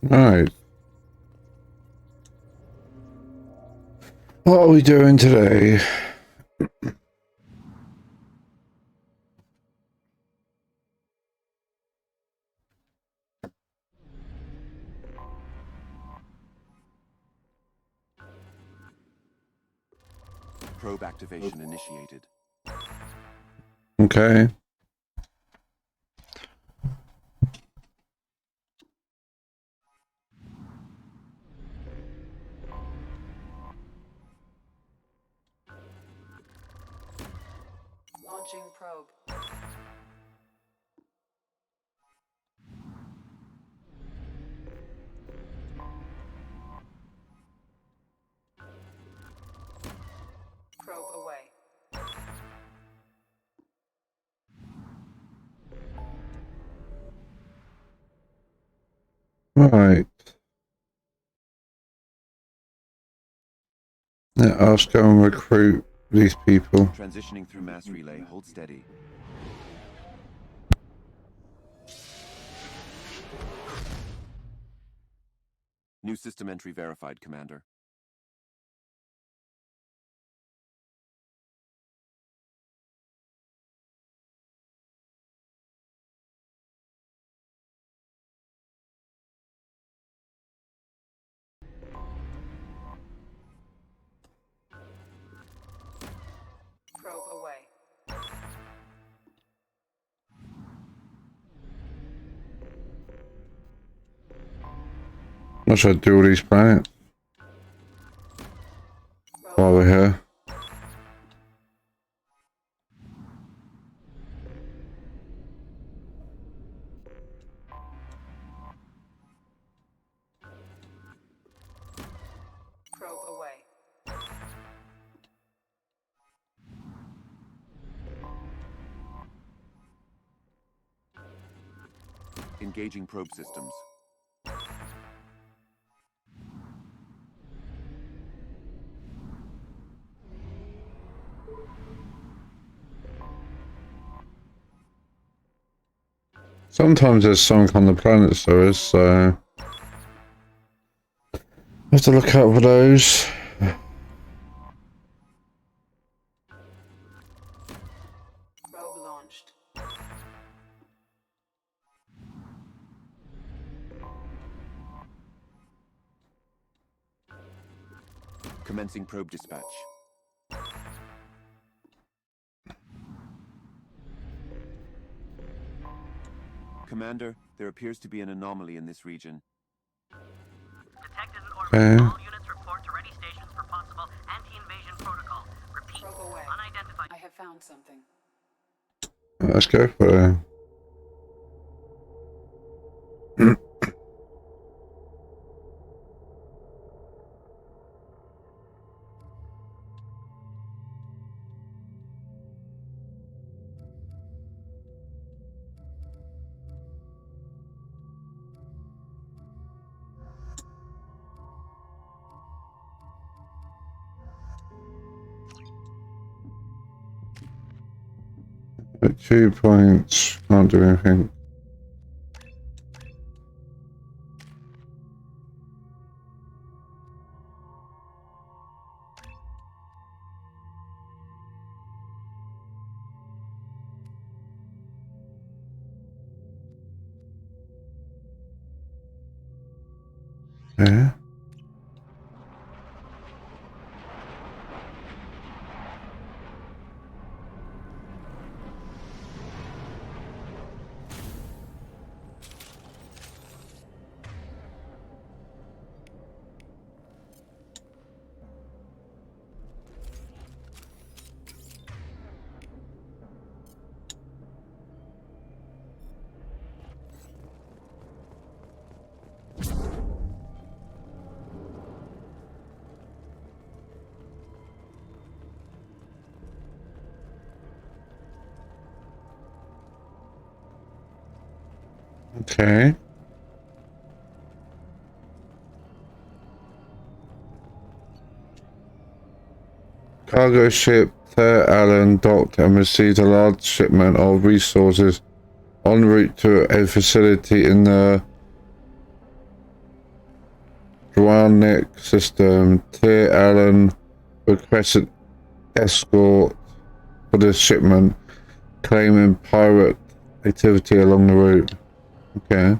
Right. What are we doing today? Probe activation initiated. Okay. Launching probe. Probe away. Right. Yeah, I'll just go and recruit these people. Transitioning through mass relay. Hold steady. New system entry verified, Commander. Probe away. What should I do with these planets while we're here? Probe away. Engaging probe systems. Sometimes there's sunk on the planets there is, so I have to look out for those. Probe launched. Commencing probe dispatch. Commander, there appears to be an anomaly in this region. Detected in orbit. Okay. All units report to ready stations for possible anti-invasion protocol. Repeat. Probe away. Unidentified. I have found something. Let's go for it. At 2 points, can't do anything. Yeah. Okay. Cargo ship Ther Allen docked and received a large shipment of resources en route to a facility in the Dwarnik system. Tier Allen requested escort for the shipment, claiming pirate activity along the route. Okay.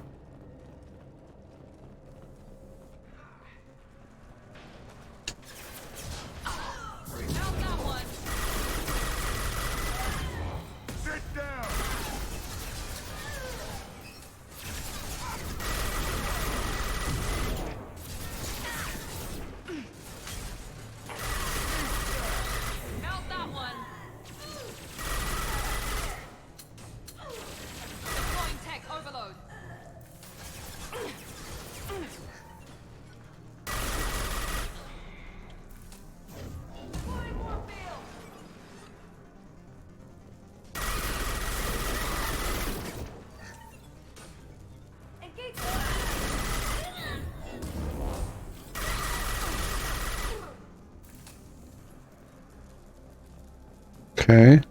Okay.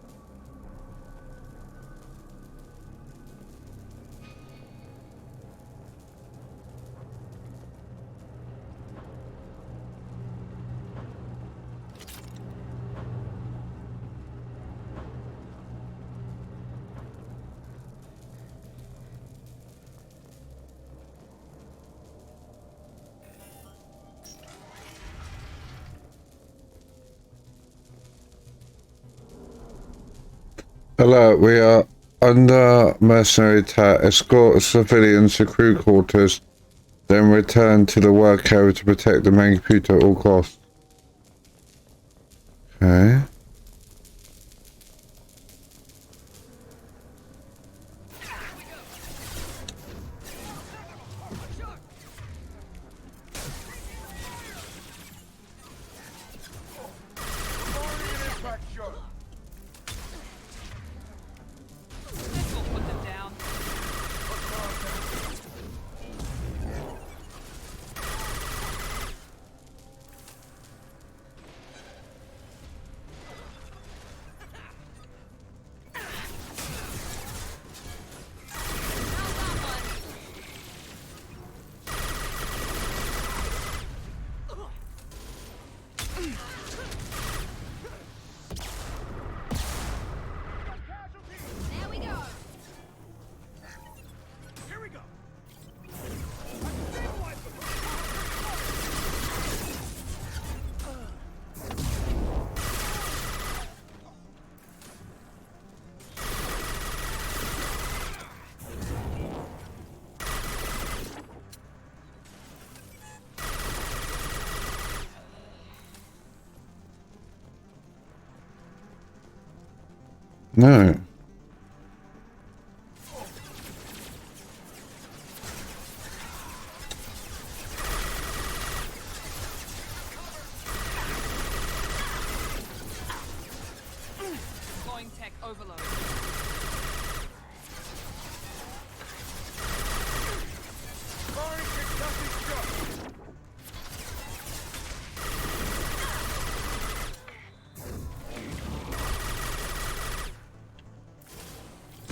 Alert, we are under mercenary attack. Escort civilians to crew quarters, then return to the work area to protect the main computer at all costs. Okay. No. Deploying tech overload.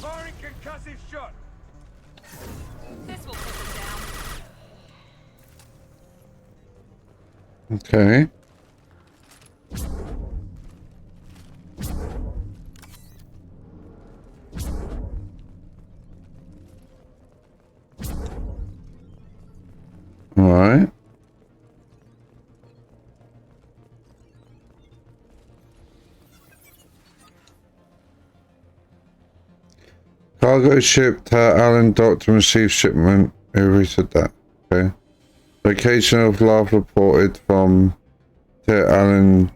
Firing concussive shot. This will put them down. Okay. All right. Cargo ship to Allen dock to receive shipment. We said that. Okay. Location of last reported from to Allen.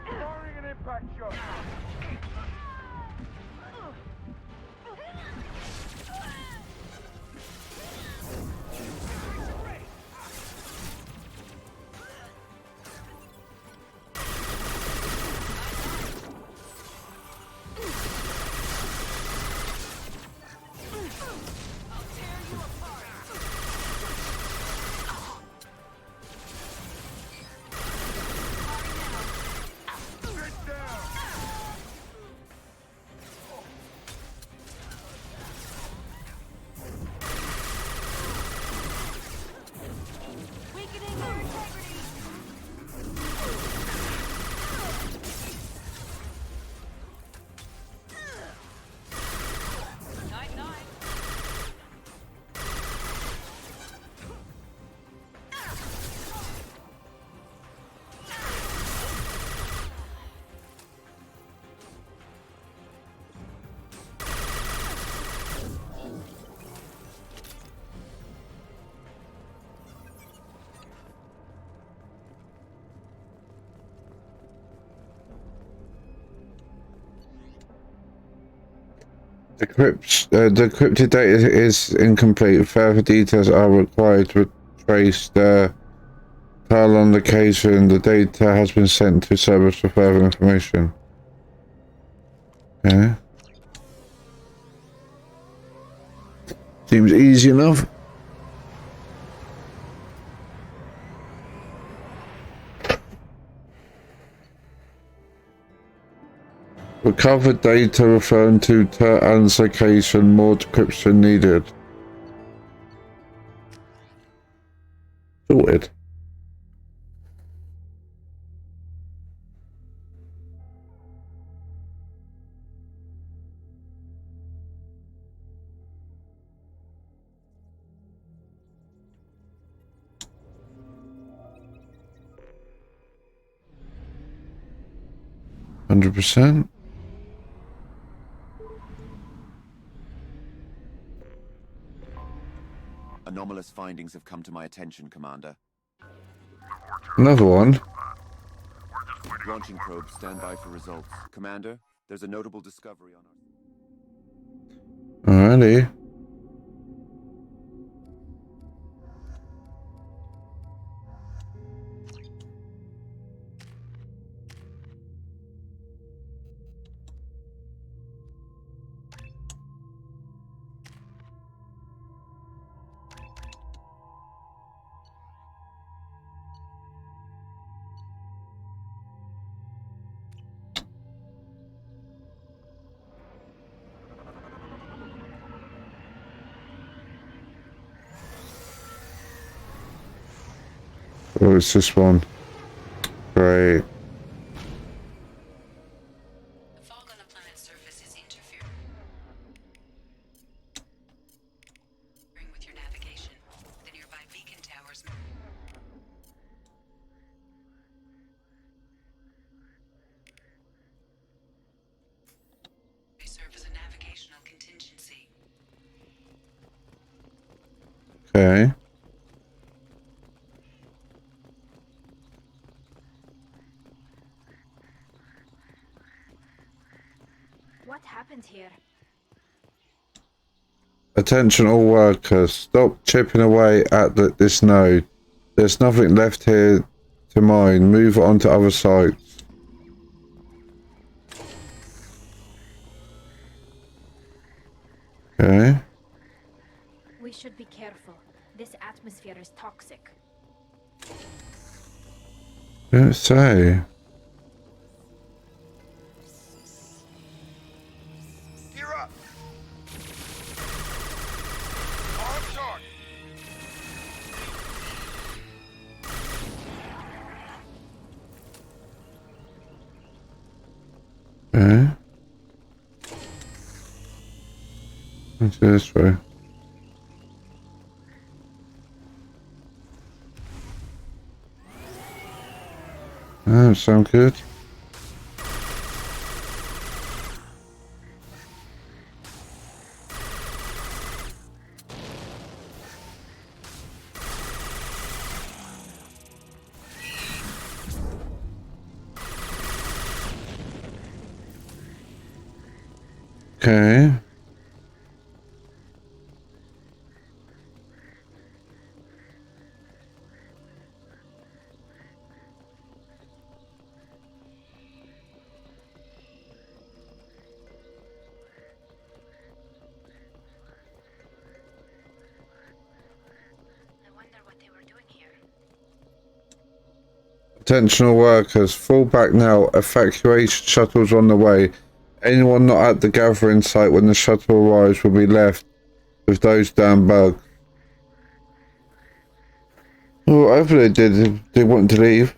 Firing an impact shot. Weakening their integrity. Night night. The encrypted data is incomplete. Further details are required to trace the Talon location. The data has been sent to servers for further information. Okay. Seems easy enough. Recover data referring to Talon's location. More decryption needed. Sorted. %. Anomalous findings have come to my attention, Commander. Another one. Launching probe, stand by for results. Commander, there's a notable discovery on our... Alrighty. Oh, it's this one. Great. The fog on the planet's surface is interfering with your navigation. The nearby beacon towers. They serve as a navigational contingency. Okay. What happened here? Attention all workers. Stop chipping away at this node. There's nothing left here to mine. Move on to other sites. Okay. We should be careful. This atmosphere is toxic. Don't say. Gear up. On target. Okay. Let's go this way. Oh, sound good. Okay. I wonder what they were doing here. Attention all workers, fall back now. Evacuation shuttles on the way. Anyone not at the gathering site when the shuttle arrives will be left with those damn bugs. Well, hopefully they did. They wanted to leave.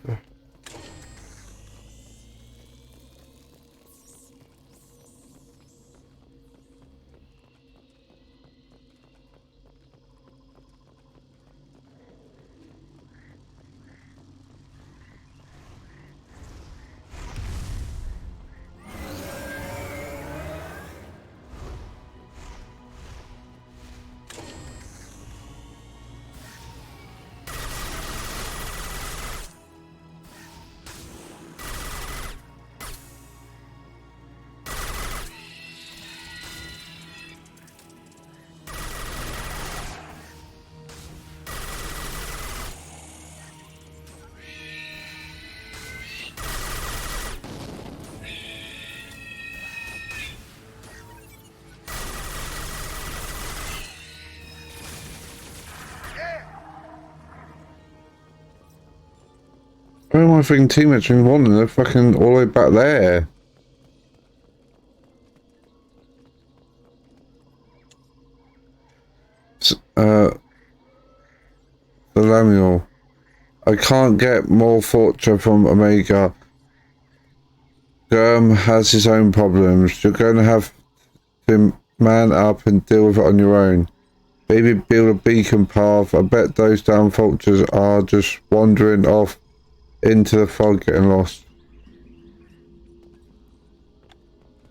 Where am I thinking teammates been wanting? They're fucking all the way back there. The Lemuel. I can't get more fortune from Omega. Germ has his own problems. You're going to have to man up and deal with it on your own. Maybe build a beacon path. I bet those damn vultures are just wandering off into the fog getting lost.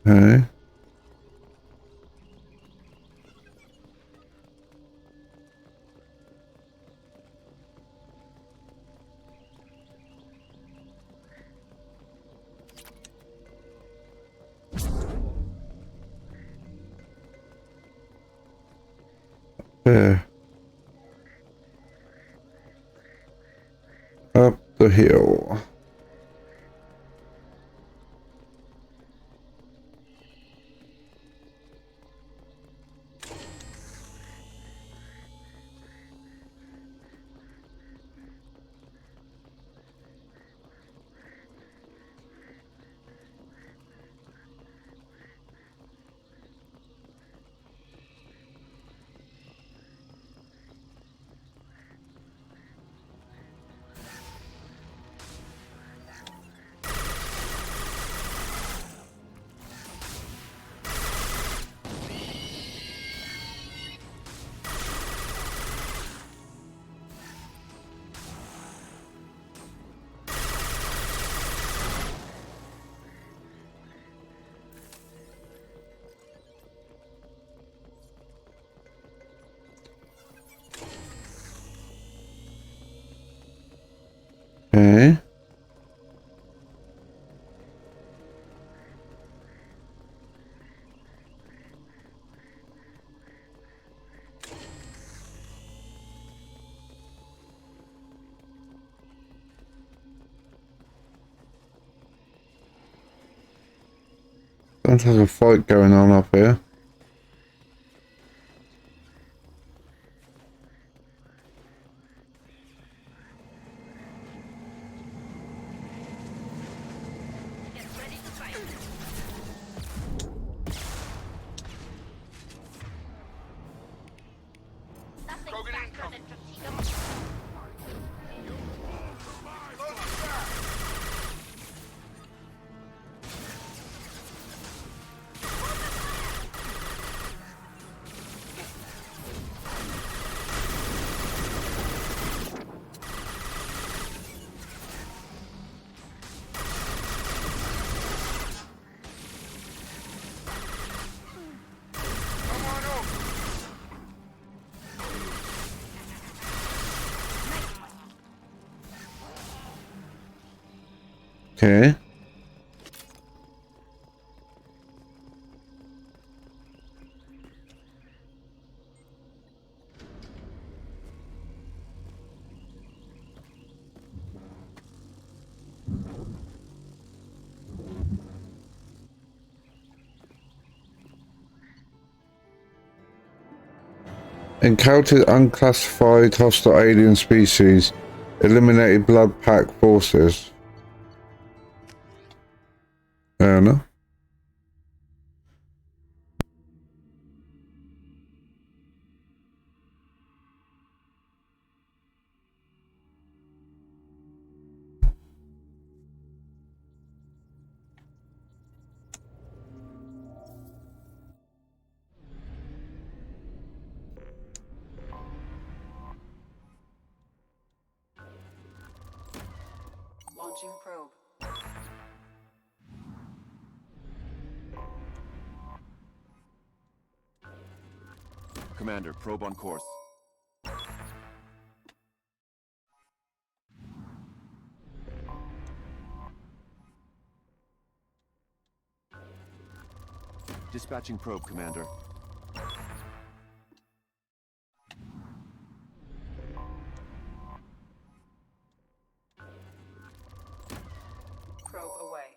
Okay. There. Up the hill. Okay. Sounds like a fight going on up here. Get ready to fight. Nothing Krogan faster incoming. than Drastiga. Close the back. Come on over. Okay. Encountered unclassified hostile alien species. Eliminated blood pack forces. Fair enough. Launching probe. Commander, probe on course. Dispatching probe, Commander. Probe away.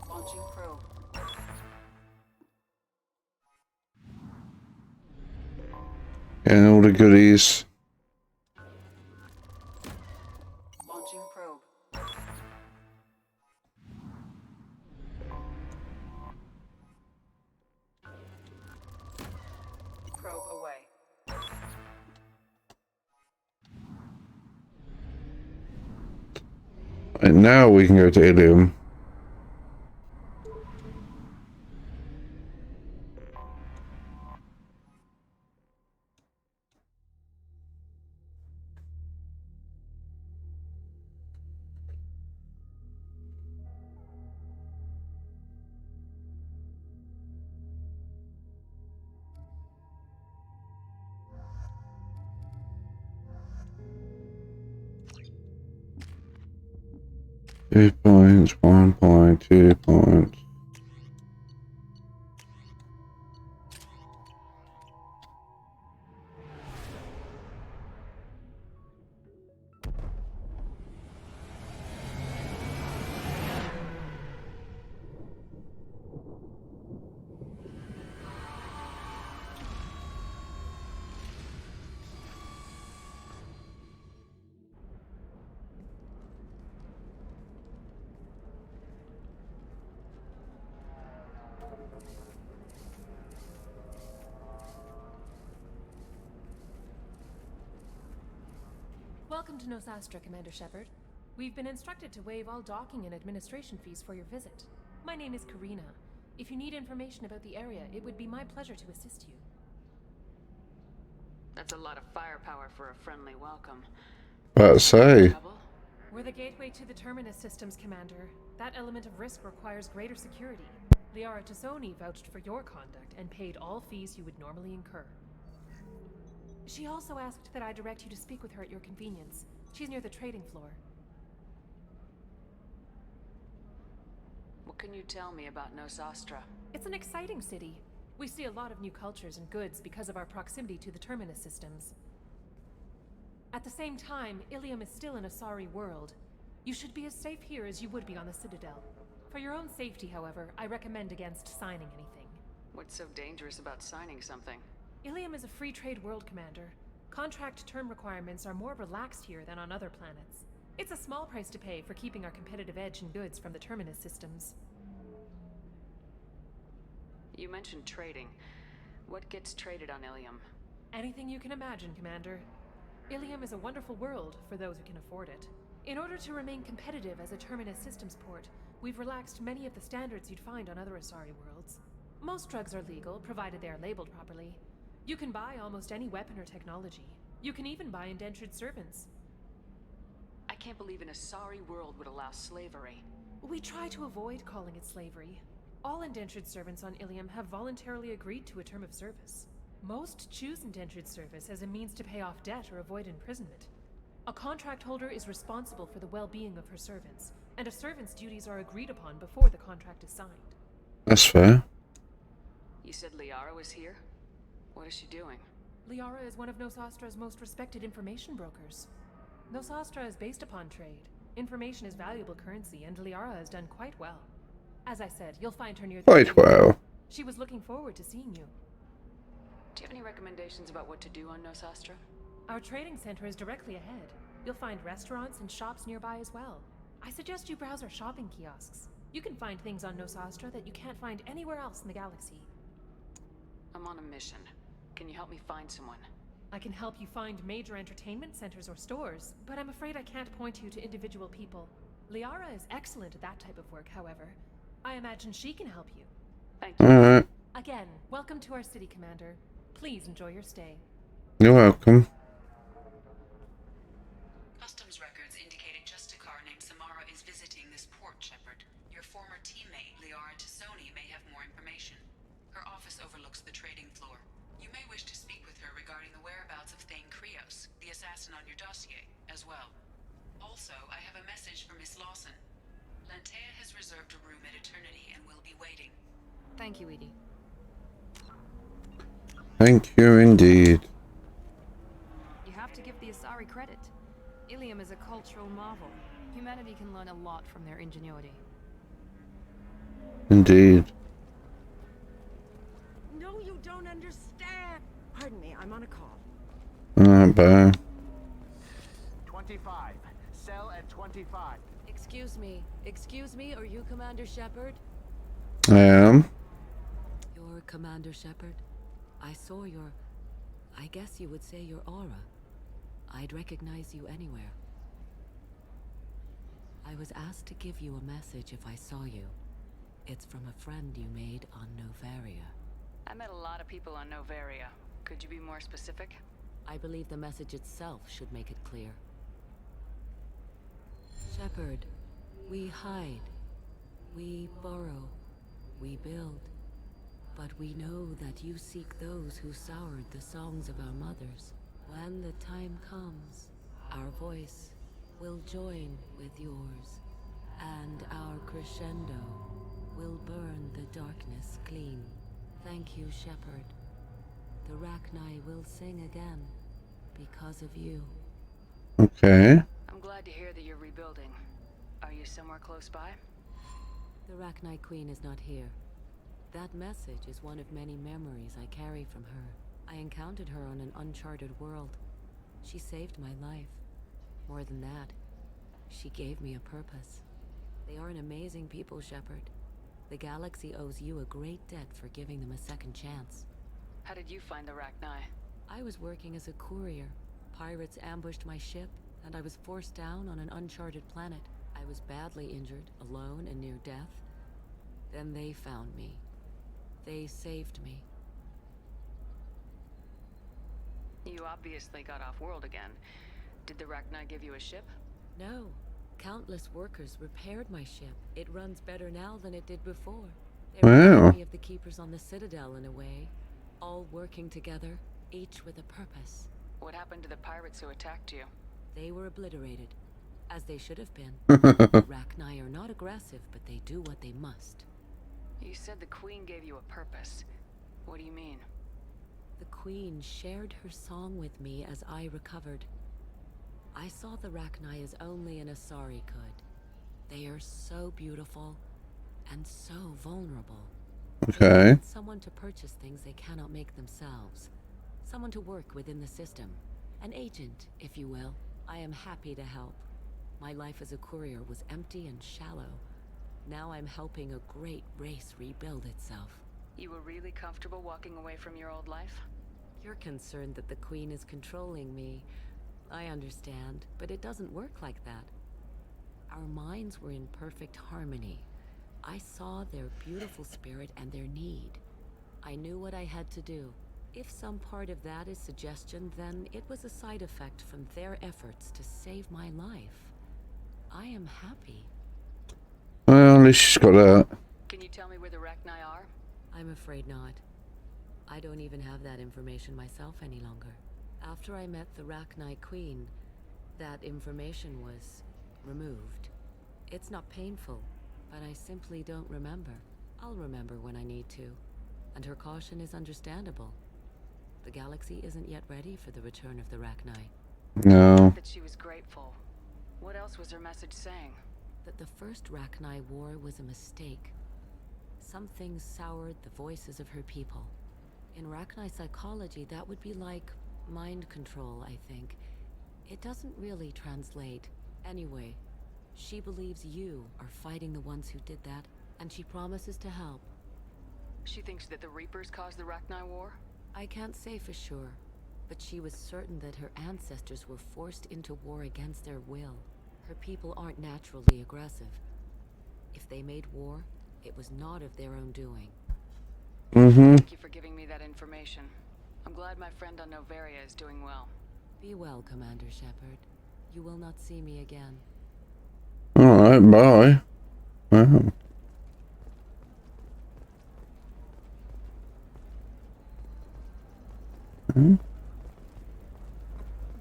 Launching probe. Getting all the goodies. Launching probe. Probe away. And now we can go to Ilium. Two points, 1 point, 2 points. Welcome to Nosastra, Commander Shepard. We've been instructed to waive all docking and administration fees for your visit. My name is Karina. If you need information about the area, it would be my pleasure to assist you. That's a lot of firepower for a friendly welcome. But say, Trouble? We're the gateway to the Terminus systems, Commander. That element of risk requires greater security. Liara Tassoni vouched for your conduct and paid all fees you would normally incur. She also asked that I direct you to speak with her at your convenience. She's near the trading floor. What can you tell me about Nosastra? It's an exciting city. We see a lot of new cultures and goods because of our proximity to the Terminus systems. At the same time, Ilium is still an Asari world. You should be as safe here as you would be on the Citadel. For your own safety, however, I recommend against signing anything. What's so dangerous about signing something? Ilium is a free trade world, Commander. Contract term requirements are more relaxed here than on other planets. It's a small price to pay for keeping our competitive edge in goods from the Terminus systems. You mentioned trading. What gets traded on Ilium? Anything you can imagine, Commander. Ilium is a wonderful world for those who can afford it. In order to remain competitive as a Terminus systems port, we've relaxed many of the standards you'd find on other Asari worlds. Most drugs are legal, provided they are labeled properly. You can buy almost any weapon or technology. You can even buy indentured servants. I can't believe an Asari world would allow slavery. We try to avoid calling it slavery. All indentured servants on Ilium have voluntarily agreed to a term of service. Most choose indentured service as a means to pay off debt or avoid imprisonment. A contract holder is responsible for the well-being of her servants, and a servant's duties are agreed upon before the contract is signed. that's fair. You said Liara was here? What is she doing? Liara is one of Nosastra's most respected information brokers. Nosastra is based upon trade. Information is valuable currency, and Liara has done quite well. As I said, you'll find her near the... Quite well. She was looking forward to seeing you. Do you have any recommendations about what to do on Nosastra? Our trading center is directly ahead. You'll find restaurants and shops nearby as well. I suggest you browse our shopping kiosks. You can find things on Nosastra that you can't find anywhere else in the galaxy. I'm on a mission. Can you help me find someone? I can help you find major entertainment centers or stores, but I'm afraid I can't point you to individual people. Liara is excellent at that type of work, however. I imagine she can help you. Thank you. Alright. Again, welcome to our city, Commander. Please enjoy your stay. You're welcome. Customs records indicated Justicar named Samara is visiting this port, Shepard. Your former teammate, Liara Tassoni, may have more information. Her office overlooks the trading floor. You may wish to speak with her regarding the whereabouts of Thane Krios, the assassin on your dossier, as well. Also, I have a message for Miss Lawson. Lantea has reserved a room at Eternity and will be waiting. Thank you, Edie. Thank you indeed. You have to give the Asari credit. Ilium is a cultural marvel. Humanity can learn a lot from their ingenuity. Indeed. No, you don't understand. Pardon me, I'm on a call. Bye. 25. Cell at 25. Excuse me, are you Commander Shepard? I am. You're Commander Shepard? I saw your... I guess you would say your aura. I'd recognize you anywhere. I was asked to give you a message if I saw you. It's from a friend you made on Novaria. I met a lot of people on Novaria. Could you be more specific? I believe the message itself should make it clear. Shepard, we hide. We borrow. We build. But we know that you seek those who soured the songs of our mothers. When the time comes, our voice will join with yours, and our crescendo will burn the darkness clean. Thank you, Shepard. The Rachni will sing again because of you. Okay. I'm glad to hear that you're rebuilding. Are you somewhere close by? The Rachni Queen is not here. That message is one of many memories I carry from her. I encountered her on an uncharted world. She saved my life. More than that, she gave me a purpose. They are an amazing people, Shepard. The galaxy owes you a great debt for giving them a second chance. How did you find the Rachni? I was working as a courier. Pirates ambushed my ship, and I was forced down on an uncharted planet. I was badly injured, alone and near death. Then they found me. They saved me. You obviously got off-world again. Did the Rachni give you a ship? No. Countless workers repaired my ship. It runs better now than it did before. They remind me of the Keepers on the Citadel in a way. All working together, each with a purpose. What happened to the pirates who attacked you? They were obliterated, as they should have been. Rachni are not aggressive, but they do what they must. You said the Queen gave you a purpose. What do you mean? The Queen shared her song with me as I recovered. I saw the Rachni as only an Asari could. They are so beautiful and so vulnerable. Okay. They need someone to purchase things they cannot make themselves. Someone to work within the system. An agent, if you will. I am happy to help. My life as a courier was empty and shallow. Now I'm helping a great race rebuild itself. You were really comfortable walking away from your old life? You're concerned that the Queen is controlling me. I understand, but it doesn't work like that. Our minds were in perfect harmony. I saw their beautiful spirit and their need. I knew what I had to do. If some part of that is suggestion, then it was a side effect from their efforts to save my life. I am happy. Well, at least she's got that. Can you tell me where the Rachni are? I'm afraid not. I don't even have that information myself any longer. After I met the Rachni Queen, that information was removed. It's not painful, but I simply don't remember. I'll remember when I need to, and her caution is understandable. The galaxy isn't yet ready for the return of the Rachni. No. That she was grateful. What else was her message saying? That the first Rachni war was a mistake. Some things soured the voices of her people. In Rachni psychology, that would be like mind control, I think. It doesn't really translate. Anyway, she believes you are fighting the ones who did that, and she promises to help. She thinks that the Reapers caused the Rachni War? I can't say for sure, but she was certain that her ancestors were forced into war against their will. Her people aren't naturally aggressive. If they made war, it was not of their own doing. Thank you for giving me that information. I'm glad my friend on Noveria is doing well. Be well, Commander Shepard. You will not see me again. Alright, bye. Wow.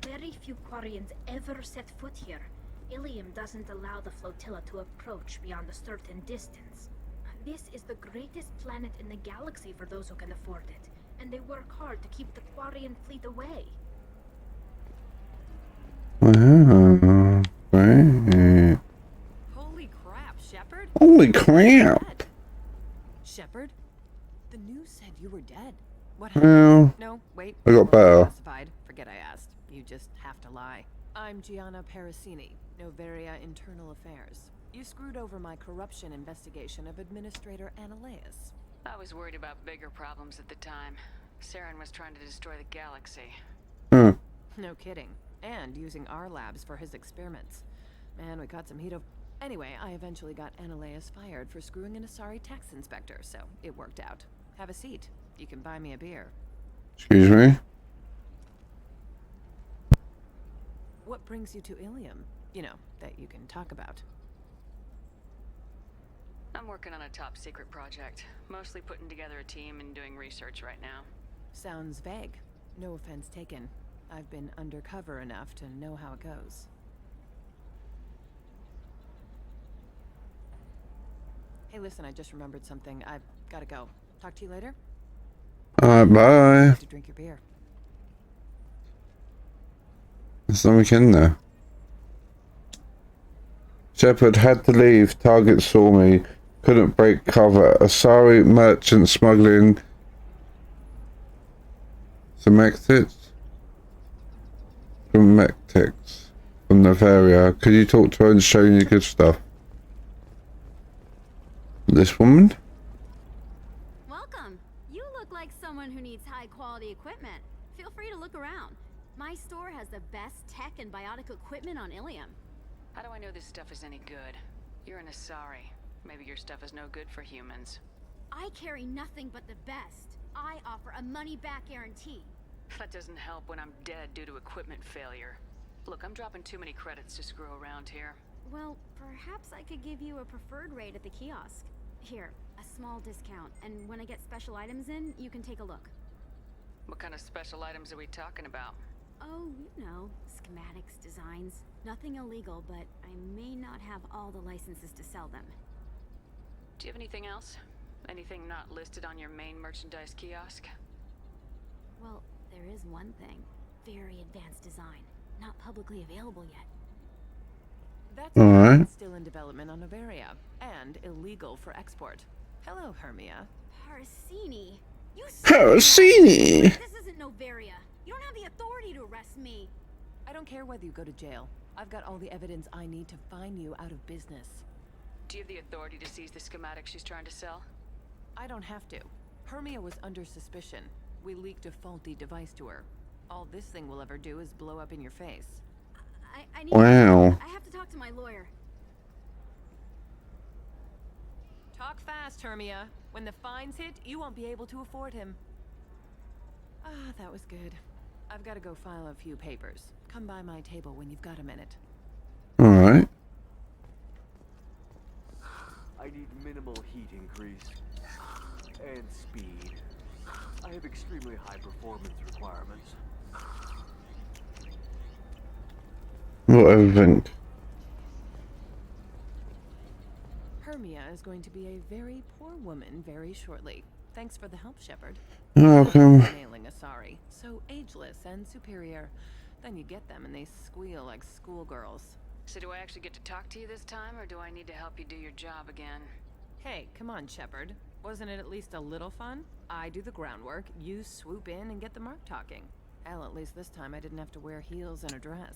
Very few Quarians ever set foot here. Ilium doesn't allow the flotilla to approach beyond a certain distance. This is the greatest planet in the galaxy for those who can afford it, and they work hard to keep the Quarian fleet away. Wow. Great. Holy crap, Shepard! Holy crap. Shepard? The news said you were dead. What Well, happened? No, wait. I got better. Classified. Forget I asked. You just have to lie. I'm Gianna Parasini, Noveria Internal Affairs. You screwed over my corruption investigation of Administrator Annaleus. I was worried about bigger problems at the time. Saren was trying to destroy the galaxy. No kidding. And using our labs for his experiments. Man, we caught some heat of... Anyway, I eventually got Annaleus fired for screwing an Asari tax inspector, so it worked out. Have a seat. You can buy me a beer. Excuse me? What brings you to Ilium? You know, that you can talk about. I'm working on a top secret project. Mostly putting together a team and doing research right now. Sounds vague. No offense taken. I've been undercover enough to know how it goes. Hey, listen, I just remembered something. I've gotta go. Talk to you later? Alright, bye. To drink your beer. There's something in there. Shepard had to leave. Target saw me. Couldn't break cover. Asari merchant smuggling Semectics? From Noveria. Could you talk to her and show you good stuff? This woman? Welcome. You look like someone who needs high-quality equipment. Feel free to look around. My store has the best tech and biotic equipment on Ilium. How do I know this stuff is any good? You're an Asari. Maybe your stuff is no good for humans. I carry nothing but the best. I offer a money-back guarantee. That doesn't help when I'm dead due to equipment failure. Look, I'm dropping too many credits to screw around here. Well, perhaps I could give you a preferred rate at the kiosk. Here, a small discount, and when I get special items in, you can take a look. What kind of special items are we talking about? Oh, you know, schematics, designs. Nothing illegal, but I may not have all the licenses to sell them. Do you have anything else? Anything not listed on your main merchandise kiosk? Well, there is one thing. Very advanced design. Not publicly available yet. That's still in development on Noveria, and illegal for export. Hello, Hermia. Parasini? You Parasini! This isn't Noveria. You don't have the authority to arrest me. I don't care whether you go to jail. I've got all the evidence I need to find you out of business. Do you have the authority to seize the schematic she's trying to sell? I don't have to. Hermia was under suspicion. We leaked a faulty device to her. All this thing will ever do is blow up in your face. I need Wow. I have to talk to my lawyer. Talk fast, Hermia. When the fines hit, you won't be able to afford him. Ah, that was good. I've got to go file a few papers. Come by my table when you've got a minute. Alright. I need minimal heat increase. And speed. I have extremely high performance requirements. Not everything. Hermia is going to be a very poor woman very shortly. Thanks for the help, Shepard. You're welcome. Nailing Asari. So and superior. Then you get them and they squeal like schoolgirls. So do I actually get to talk to you this time, or do I need to help you do your job again? Hey, come on, Shepard. Wasn't it at least a little fun? I do the groundwork, you swoop in and get the mark talking. Hell, at least this time I didn't have to wear heels and a dress.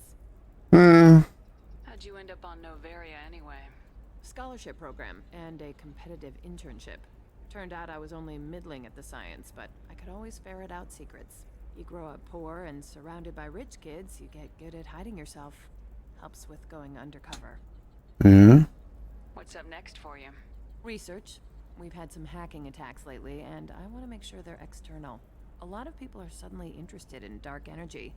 How'd you end up on Novaria anyway? Scholarship program and a competitive internship. Turned out I was only middling at the science, but I could always ferret out secrets. You grow up poor and surrounded by rich kids, you get good at hiding yourself. Helps with going undercover. Yeah. What's up next for you? Research. We've had some hacking attacks lately, and I want to make sure they're external. A lot of people are suddenly interested in dark energy.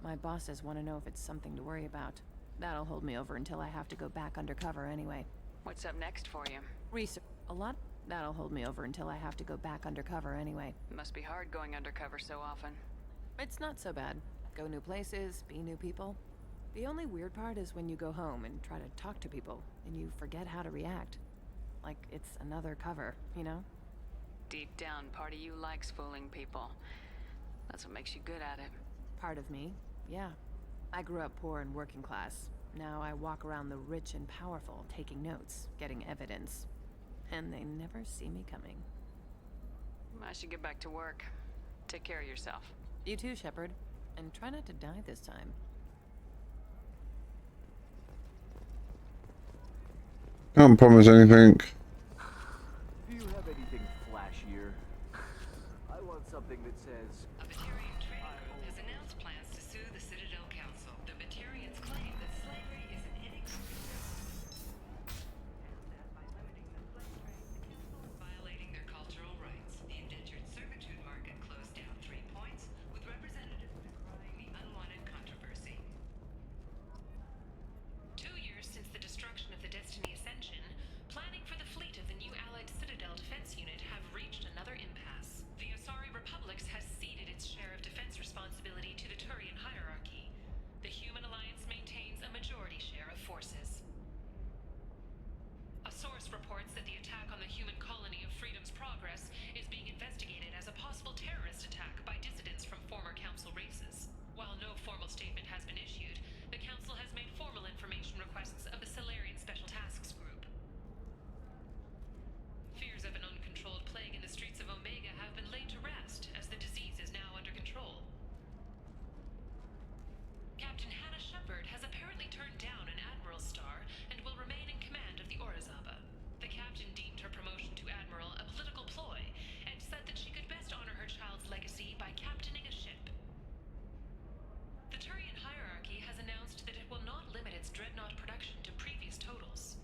My bosses want to know if it's something to worry about. That'll hold me over until I have to go back undercover anyway. What's up next for you? Research. That'll hold me over until I have to go back undercover anyway. Must be hard going undercover so often. It's not so bad. Go new places, be new people. The only weird part is when you go home and try to talk to people, and you forget how to react. Like it's another cover, you know? Deep down, part of you likes fooling people. That's what makes you good at it. Part of me, yeah. I grew up poor and working class. Now I walk around the rich and powerful, taking notes, getting evidence. And they never see me coming. I should get back to work. Take care of yourself. You too, Shepard. And try not to die this time. Can't promise anything. Do you have anything flashier? I want something that says... A Batarian trading group has announced plans to sue the Citadel Council. The Batarians claim that slavery is an violating their cultural rights. The indentured servitude market closed down 3 points, with representatives decrying the unwanted controversy. 2 years since the destruction of the Destiny Ascension, planning for the fleet of the new Allied Citadel Defense Unit have reached another impasse. The Asari Republics has ceded its share of defense responsibility to the Turian hierarchy. The Human Alliance maintains a majority share of forces. A source reports that the attack on the human colony of Freedom's Progress is being investigated as a possible terrorist attack by dissidents from former Council races. While no formal statement has been issued, the Council has made formal information requests of the Solarian Special Tasks Group. Fears of an uncontrolled plague in the streets of Omega have been laid to rest, as the disease is now under control. Captain Hannah Shepard has apparently turned down an Admiral's star and will remain in command of the Orizaba. The captain deemed her promotion to Admiral a political ploy and said that she could best honor her child's legacy by captaining a ship. The Turian hierarchy has announced that it will not limit its dreadnought production to previous totals.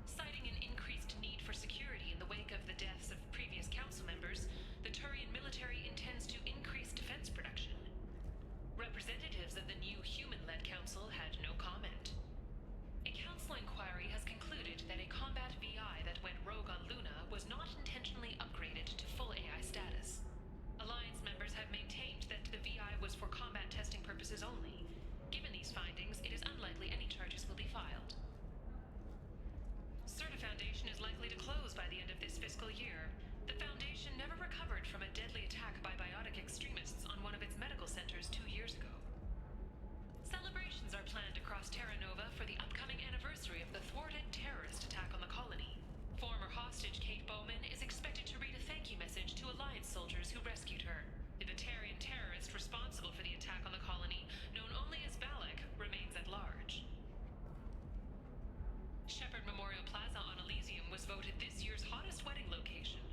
Citing an increased need for security in the wake of the deaths of previous council members, the Turian military intends to increase defense production. Representatives of the new human-led council had no comment. A council inquiry has concluded that a combat VI that went rogue on Luna was not intentionally upgraded to full AI status. Alliance members have maintained that the VI was for combat testing purposes only. Given these findings, it is unlikely any charges will be filed. Certa Foundation is likely to close by the end of this fiscal year. The Foundation never recovered from a deadly attack by biotic extremists on one of its medical centers 2 years ago. Celebrations are planned across Terra Nova for the upcoming anniversary of the thwarted terrorist attack on the colony. Former hostage Kate Bowman is expected to read a thank you message to Alliance soldiers who rescued her. The Batarian terrorist responsible for the attack on the colony, known only as Balak, remains at large. Shepard Memorial Plaza on Elysium was voted this year's hottest wedding location.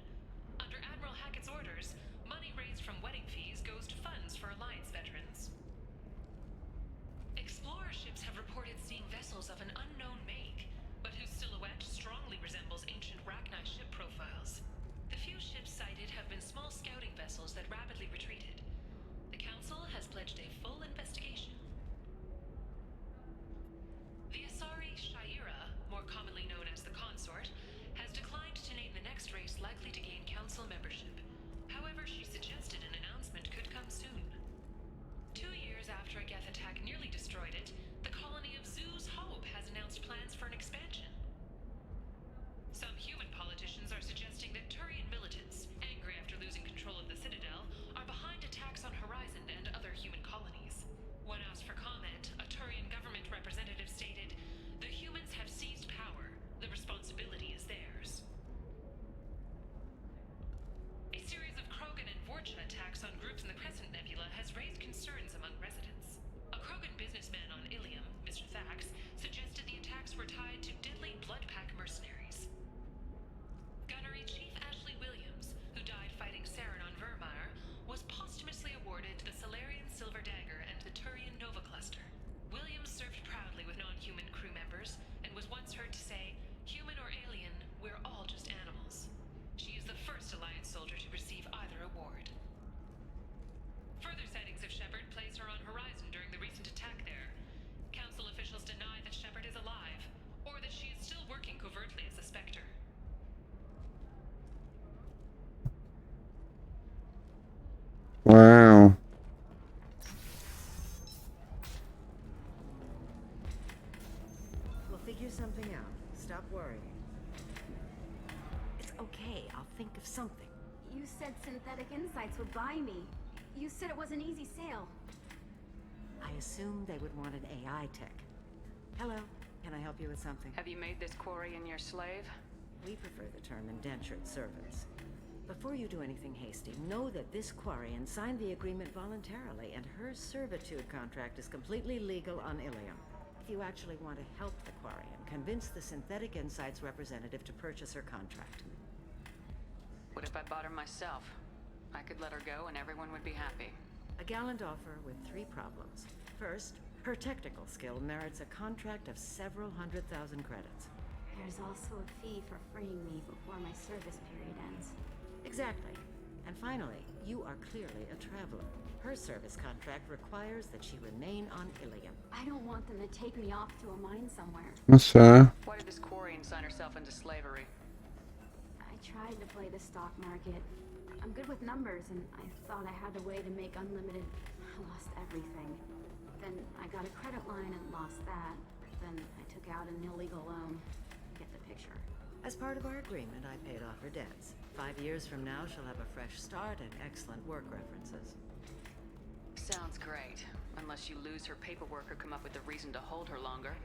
Under Admiral Hackett's orders, money raised from wedding fees goes to funds for Alliance veterans. Explorer ships have reported seeing vessels of an unknown make, but whose silhouette strongly resembles ancient Rachni ship profiles. The few ships sighted have been small scouting vessels that rapidly retreated. The Council has pledged a full investigation. The Asari Shaira, more commonly known as the Consort, has declined to name the next race likely to gain Council membership. However, she suggested an announcement could come soon. 2 years after a Geth attack nearly destroyed it, the colony of Zoo's Hope has announced plans for an expansion. Some human politicians are suggesting that Turian militants, angry after losing control of the Citadel, are behind attacks on Horizon and other human colonies. sail. I assume they would want an AI tech. Hello, can I help you with something? Have you made this Quarian your slave? We prefer the term indentured servants. Before you do anything hasty, know that this Quarian signed the agreement voluntarily, and her servitude contract is completely legal on Ilium. If you actually want to help the Quarian, convince the Synthetic Insights representative to purchase her contract. What if I bought her myself? I could let her go and everyone would be happy. A gallant offer with 3 problems. First, her technical skill merits a contract of several 100,000 credits. There's also a fee for freeing me before my service period ends. Exactly. And finally, you are clearly a traveler. Her service contract requires that she remain on Ilium. I don't want them to take me off to a mine somewhere. That's fair. Why did this Quarian sign herself into slavery? I tried to play the stock market. I'm good with numbers, and I thought I had a way to make unlimited. I lost everything. Then I got a credit line and lost that. Then I took out an illegal loan. Get the picture. As part of our agreement, I paid off her debts. 5 years from now, she'll have a fresh start and excellent work references. Sounds great. Unless you lose her paperwork or come up with a reason to hold her longer.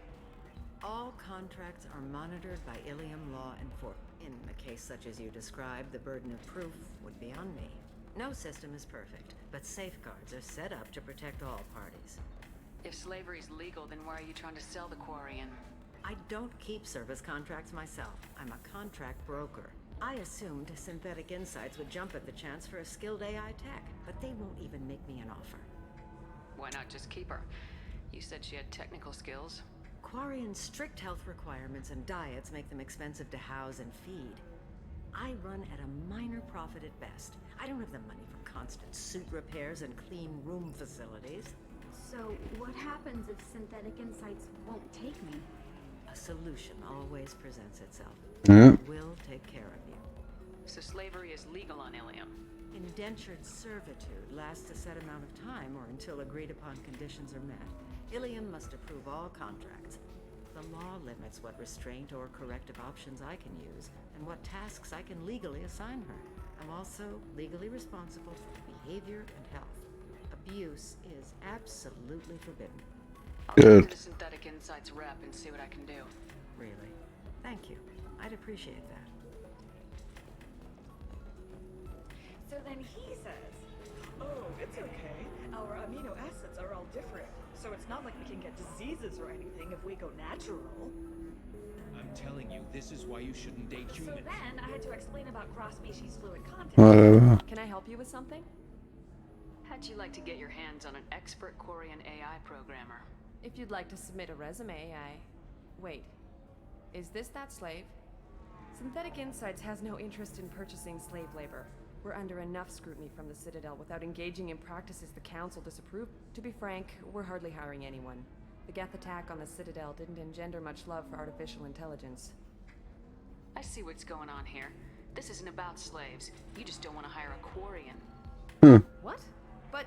All contracts are monitored by Ilium law enforcement. In a case such as you described, the burden of proof would be on me. No system is perfect, but safeguards are set up to protect all parties. If slavery is legal, then why are you trying to sell the Quarian? I don't keep service contracts myself. I'm a contract broker. I assumed Synthetic Insights would jump at the chance for a skilled AI tech, but they won't even make me an offer. Why not just keep her? You said she had technical skills. Quarian's strict health requirements and diets make them expensive to house and feed. I run at a minor profit at best. I don't have the money for constant suit repairs and clean room facilities. So, what happens if Synthetic Insights won't take me? A solution always presents itself. Yeah. We'll take care of you. So slavery is legal on Ilium. Indentured servitude lasts a set amount of time or until agreed upon conditions are met. Ilium must approve all contracts. The law limits what restraint or corrective options I can use and what tasks I can legally assign her. I'm also legally responsible for behavior and health. Abuse is absolutely forbidden. I'll Good. talk to the Synthetic Insights rep and see what I can do. Really? Thank you. I'd appreciate that. So then he says, oh, it's okay. Our amino acids are all different, so it's not like we can get diseases or anything if we go natural. I'm telling you, this is why you shouldn't date So humans. then I had to explain about cross-species fluid contact. Whatever. Can I help you with something? How'd you like to get your hands on an expert Quarian AI programmer? If you'd like to submit a resume, Wait. Is this that slave? Synthetic Insights has no interest in purchasing slave labor. We're under enough scrutiny from the Citadel without engaging in practices the Council disapprove. To be frank, we're hardly hiring anyone. The Geth attack on the Citadel didn't engender much love for artificial intelligence. I see what's going on here. This isn't about slaves. You just don't want to hire a Quarian. What? But...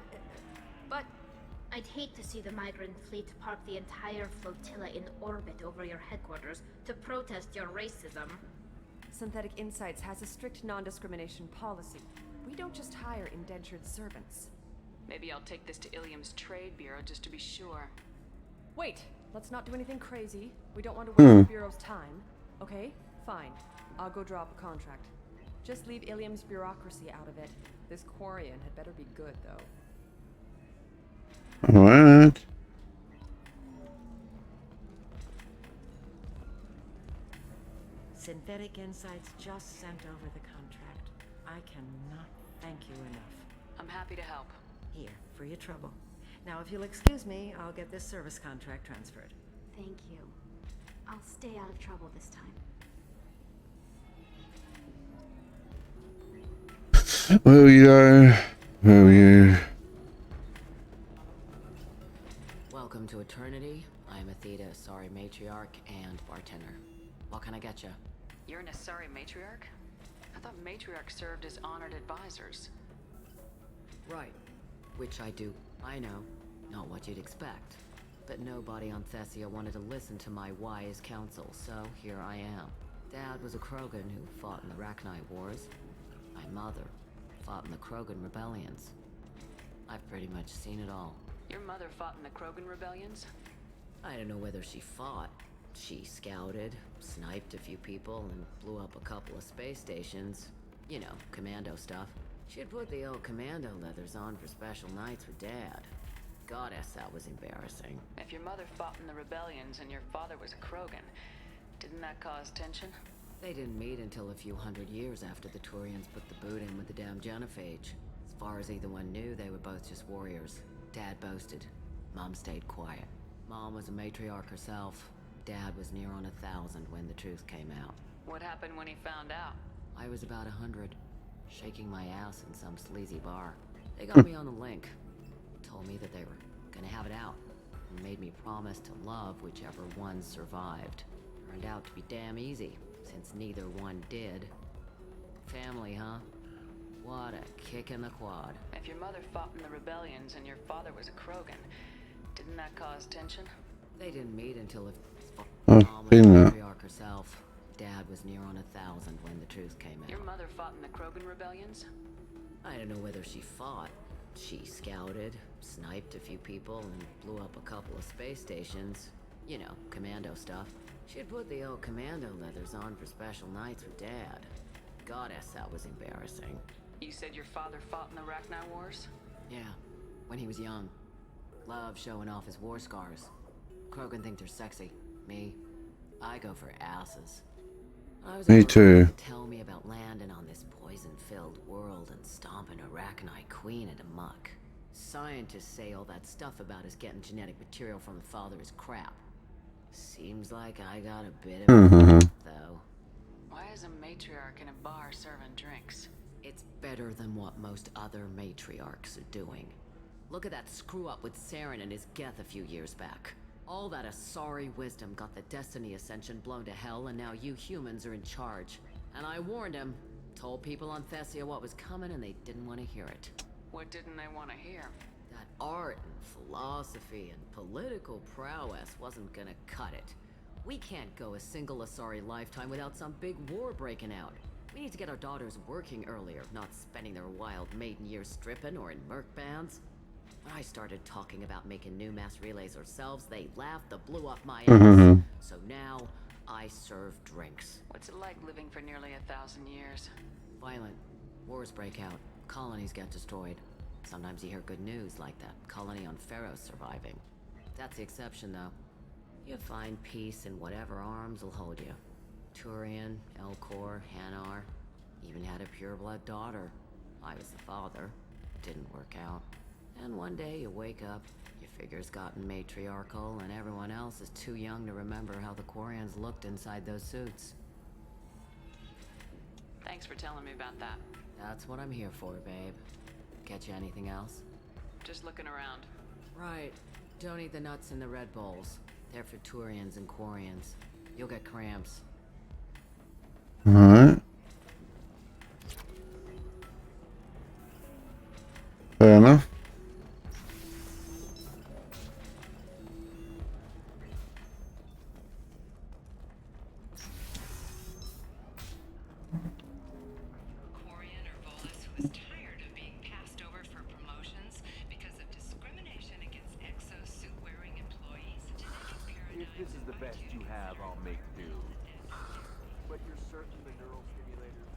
I'd hate to see the migrant fleet park the entire flotilla in orbit over your headquarters to protest your racism. Synthetic Insights has a strict non-discrimination policy. We don't just hire indentured servants. Maybe I'll take this to Ilium's Trade Bureau just to be sure. Wait, let's not do anything crazy. We don't want to waste the Bureau's time. Okay, fine. I'll go drop a contract. Just leave Ilium's bureaucracy out of it. This Quarian had better be good, though. Alright. Synthetic Insights just sent over the contract. I cannot thank you enough. I'm happy to help. Here, for your trouble. Now, if you'll excuse me, I'll get this service contract transferred. Thank you. I'll stay out of trouble this time. Will you? Will you? Welcome to Eternity. I'm Athena, Asari Matriarch and bartender. What can I get you? You're an Asari Matriarch? I thought Matriarch served as honored advisors. Right. Which I do. I know. Not what you'd expect. But nobody on Thessia wanted to listen to my wise counsel, so here I am. Dad was a Krogan who fought in the Rachni Wars. My mother fought in the Krogan rebellions. I've pretty much seen it all. Your mother fought in the Krogan rebellions? I don't know whether she fought. She scouted, sniped a few people, and blew up a couple of space stations. You know, commando stuff. She'd put the old commando leathers on for special nights with Dad. Goddess, that was embarrassing. If your mother fought in the rebellions and your father was a Krogan, didn't that cause tension? They didn't meet until a few hundred years after the Turians put the boot in with the damn genophage. As far as either one knew, they were both just warriors. Dad boasted. Mom stayed quiet. Mom was a matriarch herself. Dad was near on 1,000 when the truth came out. What happened when he found out? I was about 100, shaking my ass in some sleazy bar. They got me on the link. Told me that they were gonna have it out, and made me promise to love whichever one survived. Turned out to be damn easy, since neither one did. Family, huh? What a kick in the quad. If your mother fought in the rebellions and your father was a Krogan, didn't that cause tension? They didn't meet until I've Mom was seen the that. matriarch herself. Dad was near on 1,000 when the truth came out. Your mother fought in the Krogan rebellions? I don't know whether she fought. She scouted, sniped a few people, and blew up a couple of space stations. You know, commando stuff. She'd put the old commando leathers on for special nights with Dad. Goddess, that was embarrassing. You said your father fought in the Rachni Wars? Yeah, when he was young. Loved showing off his war scars. Krogan think they're sexy. Me, I go for asses. I was Me over too. to tell me about landing on this poison-filled world and stomping a Rachni queen into muck. Scientists say all that stuff about us getting genetic material from the father is crap. Seems like I got a bit of it, though. Why is a matriarch in a bar serving drinks? It's better than what most other matriarchs are doing. Look at that screw-up with Saren and his Geth a few years back. All that Asari wisdom got the Destiny Ascension blown to hell, and now you humans are in charge. And I warned him. Told people on Thessia what was coming, and they didn't want to hear it. What didn't they want to hear? That art and philosophy and political prowess wasn't gonna cut it. We can't go a single Asari lifetime without some big war breaking out. We need to get our daughters working earlier, not spending their wild maiden years stripping or in merc bands. When I started talking about making new mass relays ourselves, they laughed and blew up my ass. So now, I serve drinks. What's it like living for nearly 1,000 years? Violent. Wars break out. Colonies get destroyed. Sometimes you hear good news, like that colony on Pharaoh surviving. That's the exception, though. You find peace in whatever arms will hold you. Turian, Elcor, Hanar. Even had a pureblood daughter. I was the father. Didn't work out. And one day you wake up, your figure's gotten matriarchal, and everyone else is too young to remember how the Quarians looked inside those suits. Thanks for telling me about that. That's what I'm here for, babe. Get you anything else? Just looking around. Right. Don't eat the nuts in the Red Bowls. They're for Turians and Quarians. You'll get cramps. Alright. Fair enough. Quarian or Volus who is tired of being passed over for promotions because of discrimination against exosuit-wearing employees. If this is the best you have, I'll make do. But you're certain the neural stimulators